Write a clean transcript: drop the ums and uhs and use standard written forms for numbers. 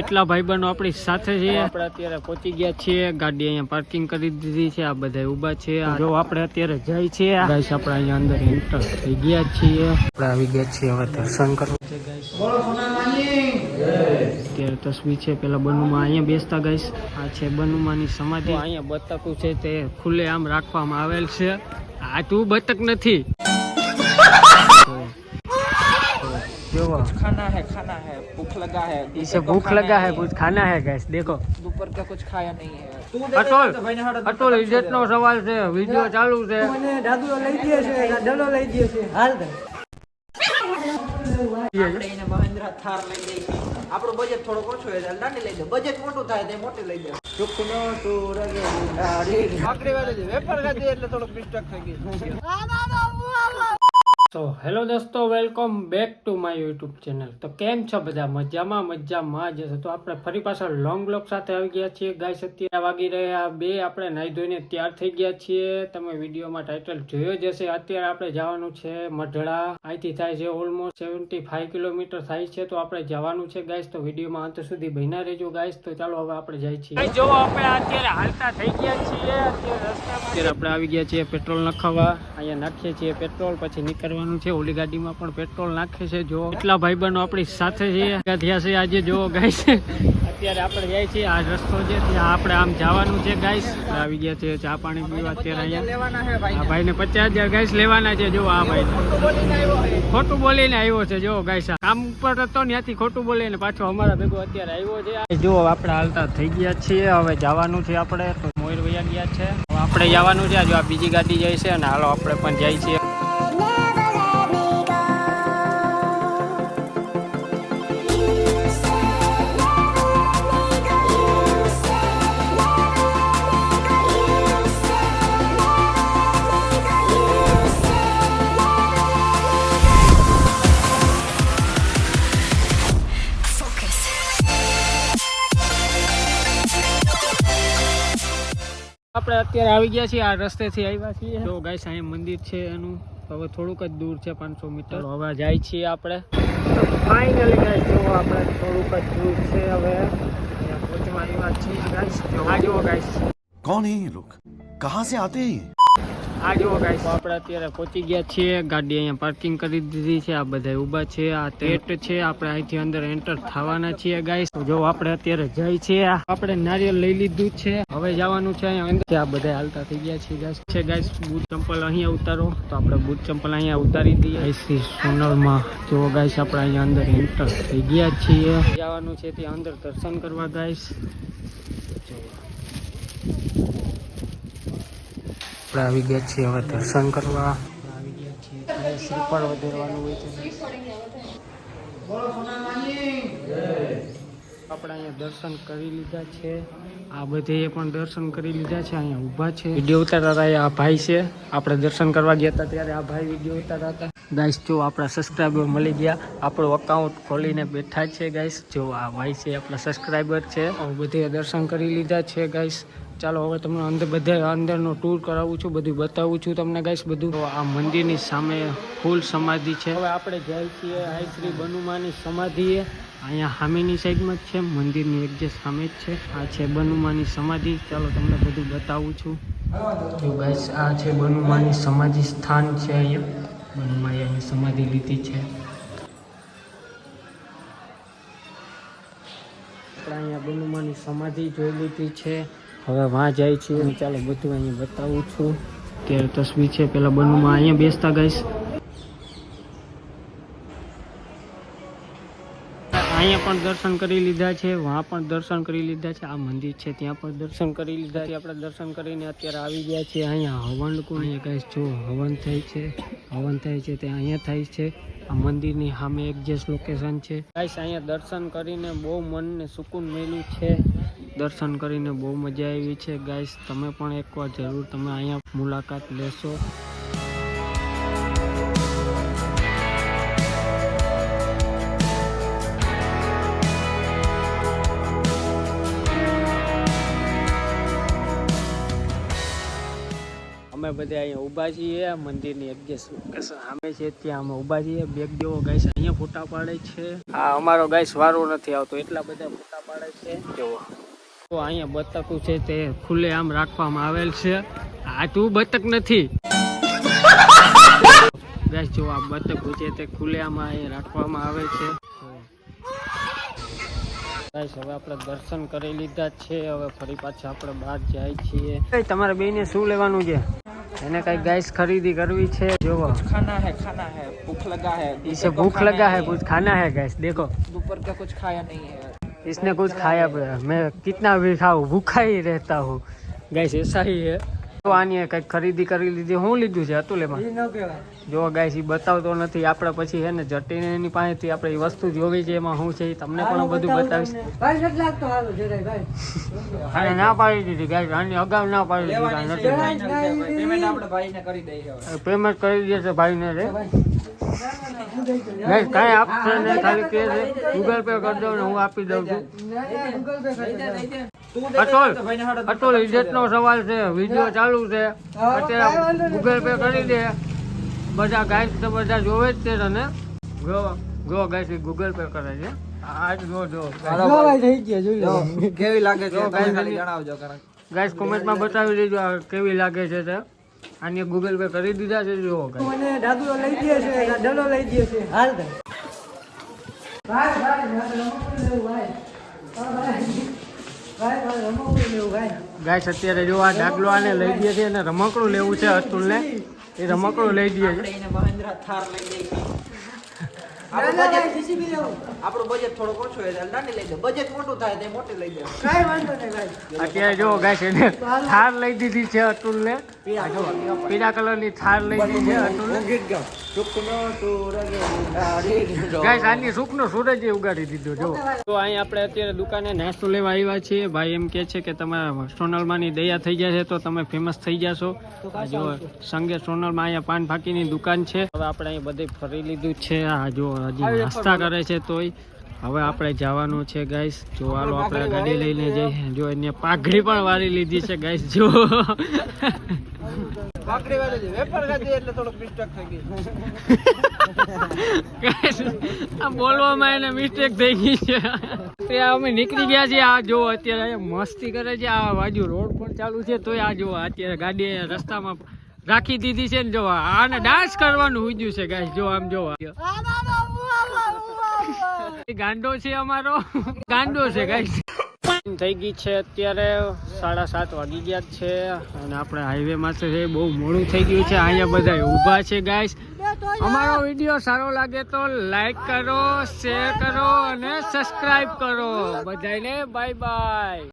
એટલા ભાઈબંધો આપણી સાથે છે. આપણે અત્યારે પહોંચી ગયા છીએ, ગાડી અહીંયા પાર્કિંગ કરી દીધી છે. આ બધા ઊભા છે. જો આપણે અત્યારે જાય છે ગાઈસ, આપણે અહીંયા અંદર એન્ટર થઈ ગયા છીએ. આપણે આવી ગયા છીએ, હવે દર્શન કરવા છે ગાઈસ. અત્યારે તસવીર છે પેલા બનુમાં અહીંયા બેસતા ગાઈસ. આ છે બનુમાની સમાધિ. અહીંયા બતકું છે તે ખુલ્લે આમ રાખવામાં આવેલ છે. આ તું બતક નથી. खाना है भूख लगा है, इसे भूख लगा है, कुछ खाना है गैस. देखो दोपहर का कुछ खाया नहीं है. અટોલ ઇજ્જત નો સવાલ છે, વિડિયો ચાલુ છે. આપણે એને મહિન્દ્રા થાર લઈ દઈએ. આપણું બજેટ થોડો ઓછો છે, નાની લઈ દે. બજેટ મોટું થાય તો મોટી લઈ દે. ચૂકનો તું રગે આખરી વાળે છે વેપાર કરી એટલે થોડો મિસ્ટેક થઈ ગઈ. તો હેલો દોસ્તો, welcome back to my YouTube channel. તો કેમ છો બધા? મજામાં જશે. તો આપણે ફરી પાછા લોંગ બ્લોગ સાથે આવી ગયા છીએ ગાઈસ. અત્યારે વાગી રહ્યા 2. આપણે નાહી ધોઈને તૈયાર થઈ ગયા છીએ. તમે વિડીયોમાં ટાઇટલ જોયો જ હશે. અત્યારે આપણે જવાનું છે મઢડા. અહીંથી થાય છે ઓલમોસ્ટ 75 કિલોમીટર થાય છે. તો આપણે જવાનું છે ગાઈસ. તો વિડીયોમાં અંત સુધી બન્યા રહેજો ગાઈસ. તો ચાલો હવે આપણે જાય છીએ. જો આપણે અત્યારે હાલતા થઈ ગયા છીએ. અત્યારે આપણે આવી ગયા છીએ પેટ્રોલ નખાવવા. અહીંયા નાખીએ છીએ પેટ્રોલ, પછી નીકળવા છે. ઓલી ગાડીમાં પણ પેટ્રોલ નાખે છે. જો એટલા ભાઈબંધો આપણી સાથે છે આજે. જો ગાઈસ અત્યારે આપણે જાય છીએ, આ રસ્તો છે ત્યાં આપણે આમ જવાનું છે ગાઈસ. આવી ગયા છે ચા પાણી પીવા. અત્યારે અહીંયા આ ભાઈને 50,000 ગાઈસ લેવાના છે. જો આ ભાઈ ખોટું બોલીને આવ્યો છે. જો ગાઈસ કામ ઉપર હતો ત્યાંથી ખોટું બોલીને પાછો અમારા ભેગો અત્યારે આવ્યો છે. જો આપણે હાલતા થઈ ગયા છીએ, હવે જવાનું છે આપણે. તો મોર વયા ગયા છે, હવે આપણે જવાનું છે. જો આ બીજી ગાડી જાય છે અને હાલો આપણે પણ જાય છીએ. આપણે અત્યારે આવી ગયા છીએ, આ રસ્તેથી આવ્યા છીએ. જો ગાઈસ અહીંયા મંદિર છે એનું, હવે થોડુંક જ દૂર છે, 500 મીટર. હવે જાય છીએ આપણે. ફાઇનલી ગાઈસ જો આપણે થોડુંક જ દૂર છે, હવે ત્યાં પહોંચવા આવ્યા છીએ ગાઈસ. આ જુઓ ગાઈસ, कौन है ये लोग, कहाँ से आते हैं? આ જુઓ ગાઈસ આપણે અત્યારે પહોંચી ગયા છીએ. ગાડી અહીંયા પાર્કિંગ કરી દીધી છે. આ બધા ઊભા છે. આ ટેટ છે. આપણે અહીંથી અંદર એન્ટર થવાના છીએ ગાઈસ. જો આપણે અત્યારે જાય છે, આપણે નારિયેલ લઈ લીધું છે. હવે જવાનું છે અહીંયા અંદર. આ બધા હાલતા થઈ ગયા છે ગાઈસ. છે ગાઈસ બૂટ ચંપલ અહીંયા ઉતારો. તો આપણે બૂટ ચંપલ અહીંયા ઉતારી દઈએ. શ્રી સોનલમાં જો ગાઈસ આપણે અહીંયા અંદર એન્ટર થઈ ગયા છીએ. જવાનું છે ત્યાં અંદર દર્શન કરવા ગાઈસ. આપણે આવી ગયા છીએ હવે દર્શન કરવા. આવી ગયા છીએ શ્રીફળ વધારવાનું હોય છે. આપણે અહીંયા દર્શન કરી લીધા છે. આ બધે પણ દર્શન કરી લીધા છે. અહીંયા ઊભા છે, વિડીયો ઉતારતા હતા. આ ભાઈ છે, આપણે દર્શન કરવા ગયા હતા ત્યારે આ ભાઈ વિડીયો ઉતારતા હતા. ગાઈસ જો આપણા સબસ્ક્રાઈબર મળી ગયા. આપણું અકાઉન્ટ ખોલીને બેઠા છે ગાઈસ. જો આ ભાઈ છે આપણા સબસ્ક્રાઈબર છે. બધે દર્શન કરી લીધા છે ગાઈસ. ચાલો હવે તમને અંદર બધા અંદરનો ટૂર કરાવું છું, બધું બતાવું છું તમને ગાઈસ. બધું આ મંદિરની સામે ફૂલ સમાધિ છે. હવે આપણે જાય છીએ આ શ્રી બનુમાની સમાધિએ. અહીંયા સામેની સાઈડમાં જ છે, મંદિરની એક્ઝેક્ટ સામે જ છે. આ છે બનુમાની સમાધિ. ચાલો તમને બધું બતાવું છું. જો ગાઈસ આ છે બનુમાની સમાધિ સ્થાન છે. અહીંયા બનુમાએ અહીં સમાધિ લીધી છે. આપણે અહીંયા બનુમાની સમાધિ જોઈ લીધી છે. હવે વાં જાય છે. ચાલો બધું અહીંયા બતાવું છું. અત્યારે તસવીર છે પેલા બનુમાં અહીંયા બેસતા ગાઈસ. અહીંયા પણ દર્શન કરી લીધા છે, વहाँ પણ દર્શન કરી લીધા છે. આ મંદિર છે ત્યાં પણ દર્શન કરી લીધા છે. આપણે દર્શન કરીને અત્યારે આવી ગયા છીએ અહીંયા હવન કુંડ. અહીંયા ગાઈસ જો હવન થાય છે તે અહીંયા થાય છે. આ મંદિરની સામે એક્ઝેક્ટ લોકેશન છે ગાઈસ. અહીંયા દર્શન કરીને બહુ મનને સુકૂન મળ્યું છે. દર્શન કરીને બહુ મજા આવી છે ગાઈસ. તમે પણ એકવાર જરૂર તમે અહીંયા મુલાકાત લેશો. અમે બધા અહીંયા ઊભા છીએ. મંદિરની એક્ઝેક્ટ લોકેશન સામે છે, ત્યાં અમે ઊભા છીએ. બેગ દેવો ગાઈસ અહીંયા ફોટા પાડે છે. હા અમારો ગાઈસ વારો નથી આવતો, એટલા બધા ફોટા પાડે છે જુઓ. તો અહીંયા બતકું છે તે ખુલ્લે આમ રાખવામાં આવેલ છે. આ તું બતક નથી ગાઈસ, જો આ બતકું છે તે ખુલ્લે આમ અહીંયા રાખવામાં આવે છે. ગાઈસ હવે આપણે દર્શન કરી લીધા છે. હવે ફરી પાછા આપણે બહાર જાય છીએ. તમારે બેને શું લેવાનું છે? એને કઈ ગાઈસ ખરીદી કરવી છે. જોવો खाना है भूख लगा है इसे भूख लगा है, कुछ खाना है गाइस. देखो दोपहर का कुछ खाया नहीं है इसने कुछ खाया पिया. मैं कितना भी खाऊं भूखा ही रहता हूँ गाइस, ऐसा ही है. તો આની કઈક ખરીદી કરી લીધી. હું લીધું છે અતુલેમાં? જો ગાઈસ એ બતાવતો નથી. આપણે પછી હે ને જટીને એની પાસેથી આપણે એ વસ્તુ જોવી છે એમાં શું છે એ તમને પણ બધું બતાવીશ. અને ના પાડી દીધી ગાઈસ, આની અગાઉ ના પાડી દીધી. पेमेंट આપણે ભાઈને કરી દઈએ હવે. પેમેન્ટ કરી દે છે ભાઈને રે ગાઈસ. કાંઈ આપશે ને ખાલી કે છે ગૂગલ પે કરી દઉં ને હું આપી દઉં છું. અતુલ ઇજ્જતનો સવાલ છે, વિડીયો ચાલુ છે અત્યારે. ગૂગલ પે કરી દે. બધા ગાઈસ તો બધા જોવે જ છે તને. જો ગાઈસ ગૂગલ પે કરે છે. આજ જો કેવી લાગે છે જો તમે ગાઈસ ખાલી જણાવજો કારણ ગાઈસ કોમેન્ટમાં બતાવી દેજો આ કેવી લાગે છે તે. આની ગૂગલ પે કરી દીધા છે. જો ગાઈસ મને દાદુઓ લઈ દે છે, ડલો લઈ દે છે. હાલ દે ભાઈ ગાઈસ અત્યારે જો આ ડાગલો આને લઈ દે છે અને રમકડું લેવું છે અતુલને. એ રમકડું લઈ દે છે. આપણે એને મહિન્દ્રા થાર લઈ દઈએ. આપણું બજેટ થોડોક ઓછો હોય એટલે નાની લઈ દે. બજેટ મોટું થાય તો મોટી લઈ દે. કાઈ વાંધો નહીં ભાઈ. અત્યારે જો ગાઈસ એને થાર લઈ દીધી છે અતુલને. પીળા કલરની થાર લઈ દીધી છે અતુલને. ગાઈસ આની સુખનો સૂરજ ઉગાડી દીધો જો. તો અહીં આપણે અત્યારે દુકાને નાસ્તો લેવા આવ્યા છીએ. ભાઈ એમ કે છે કે તમારા સોનલમાંની દયા થઈ જશે તો તમે ફેમસ થઈ જશો. આ જો સંગે સોનલમાં અહીંયા પાન ફાકીની દુકાન છે. હવે આપણે અહીં બધે ફરી લીધું છે. આ જો હજી નાસ્તા કરે છે તોય. હવે આપણે જવાનું છે ગાઈસ. જો હાલો આપણે ગાડી લઈને જઈએ. જો એને પાઘડી પણ વાળી લીધી છે ગાઈસ. જો પાકડી વાળે છે વેપાર ખાધી એટલે થોડોક મિસ્ટેક થઈ ગઈ. આ બોલવામાં એને મિસ્ટેક થઈ ગઈ છે. ત્યાં અમે નીકળી ગયા છીએ. આ જો અત્યારે અહીંયા મસ્તી કરે છે. આ બાજુ રોડ પણ ચાલુ છે તોય આ જો અત્યારે ગાડી રસ્તામાં રાખી દીધી છે ને. જો આને ડાન્સ કરવાનું ઉજ્યું છે ગાઈસ. જો આમ જો ગાંડો છે અમારો, ગાંડો છે ગાઈસ. થઈ ગઈ છે અત્યારે 7:30 વાગી ગયા છે અને આપણે હાઈવે માં છે. બહુ મોડું થઈ ગયું છે. અહીંયા બધા ઊભા છે ગાઈસ. અમારો વિડીયો સારો લાગે તો લાઈક કરો, શેર કરો અને સબસ્ક્રાઇબ કરો. બધાને બાય બાય.